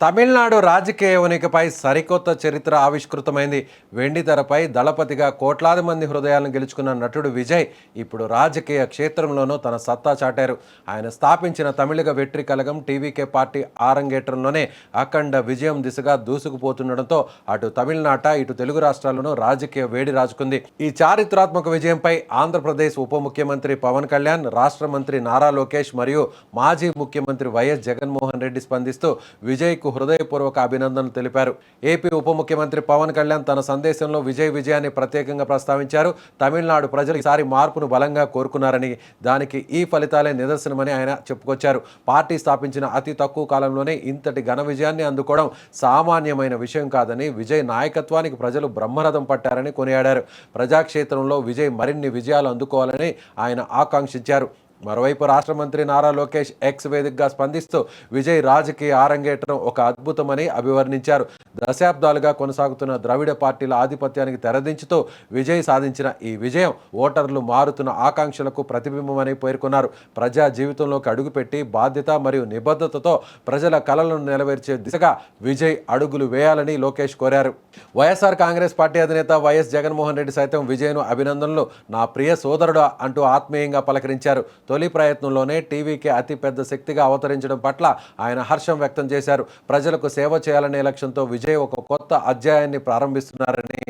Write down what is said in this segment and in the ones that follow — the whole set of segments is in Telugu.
తమిళనాడు రాజకీయ ఉనికిపై సరికొత్త చరిత్ర ఆవిష్కృతమైంది. వెండితెరపై దళపతిగా కోట్లాది మంది హృదయాలను గెలుచుకున్న నటుడు విజయ్ ఇప్పుడు రాజకీయ క్షేత్రంలోనూ తన సత్తా చాటారు. ఆయన స్థాపించిన తమిళగ వెట్రి కలగం టీవీకే పార్టీ ఆరంగేట్రంలోనే అఖండ విజయం దిశగా దూసుకుపోతుండటంతో అటు తమిళనాట ఇటు తెలుగు రాష్ట్రాల్లోనూ రాజకీయ వేడి రాజుకుంది. ఈ చారిత్రాత్మక విజయంపై ఆంధ్రప్రదేశ్ ఉప ముఖ్యమంత్రి పవన్ కళ్యాణ్, రాష్ట్ర మంత్రి నారా లోకేష్ మరియు మాజీ ముఖ్యమంత్రి వైఎస్ జగన్మోహన్ రెడ్డి స్పందిస్తూ విజయ్ హృదయపూర్వక అభినందనలు తెలిపారు. ఏపీ ఉప ముఖ్యమంత్రి పవన్ కళ్యాణ్ తన సందేశంలో విజయాన్ని ప్రత్యేకంగా ప్రస్తావించారు. తమిళనాడు ప్రజలు ఈసారి మార్పును బలంగా కోరుకున్నారని, దానికి ఈ ఫలితాలే నిదర్శనమని ఆయన చెప్పుకొచ్చారు. పార్టీ స్థాపించిన అతి తక్కువ కాలంలోనే ఇంతటి ఘన విజయాన్ని అందుకోవడం సామాన్యమైన విషయం కాదని, విజయ్ నాయకత్వానికి ప్రజలు బ్రహ్మరథం పట్టారని కొనియాడారు. ప్రజాక్షేత్రంలో విజయ్ మరిన్ని విజయాలు అందుకోవాలని ఆయన ఆకాంక్షించారు. మరోవైపు రాష్ట్ర మంత్రి నారా లోకేష్ ఎక్స్ వేదికగా స్పందిస్తూ విజయ్ రాజకీయ ఆరంగేట్రం ఒక అద్భుతమని అభివర్ణించారు. దశాబ్దాలుగా కొనసాగుతున్న ద్రవిడ పార్టీల ఆధిపత్యానికి తెరదించుతూ విజయ్ సాధించిన ఈ విజయం ఓటర్లు మారుతున్న ఆకాంక్షలకు ప్రతిబింబమని పేర్కొన్నారు. ప్రజా జీవితంలోకి అడుగుపెట్టి బాధ్యత మరియు నిబద్ధతతో ప్రజల కలలను నెరవేర్చే దిశగా విజయ్ అడుగులు వేయాలని లోకేష్ కోరారు. వైఎస్ఆర్ కాంగ్రెస్ పార్టీ అధినేత వైఎస్ జగన్మోహన్ రెడ్డి సైతం విజయ్ను అభినందనలు, నా ప్రియ సోదరుడు అంటూ ఆత్మీయంగా పలకరించారు. తొలి ప్రయత్నంలోనే టీవీకి అతిపెద్ద శక్తిగా అవతరించడం పట్ల ఆయన హర్షం వ్యక్తం చేశారు. ప్రజలకు సేవ చేయాలనే లక్ష్యంతో విజయ్ ఒక కొత్త అధ్యాయాన్ని ప్రారంభిస్తున్నారని,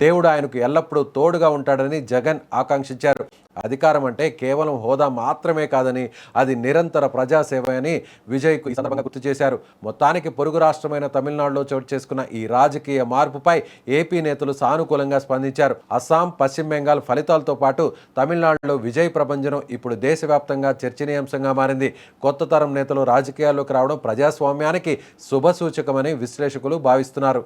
దేవుడు ఆయనకు ఎల్లప్పుడూ తోడుగా ఉంటాడని జగన్ ఆకాంక్షించారు. అధికారం అంటే కేవలం హోదా మాత్రమే కాదని, అది నిరంతర ప్రజాసేవ అని విజయ్కు ఈ సందర్భంగా గుర్తు చేశారు. మొత్తానికి పొరుగు రాష్ట్రమైన తమిళనాడులో చోటు చేసుకున్న ఈ రాజకీయ మార్పుపై ఏపీ నేతలు సానుకూలంగా స్పందించారు. అస్సాం, పశ్చిమ బెంగాల్ ఫలితాలతో పాటు తమిళనాడులో విజయ్ ప్రభంజనం ఇప్పుడు దేశవ్యాప్తంగా చర్చనీయాంశంగా మారింది. కొత్త తరం నేతలు రాజకీయాల్లోకి రావడం ప్రజాస్వామ్యానికి శుభసూచకమని విశ్లేషకులు భావిస్తున్నారు.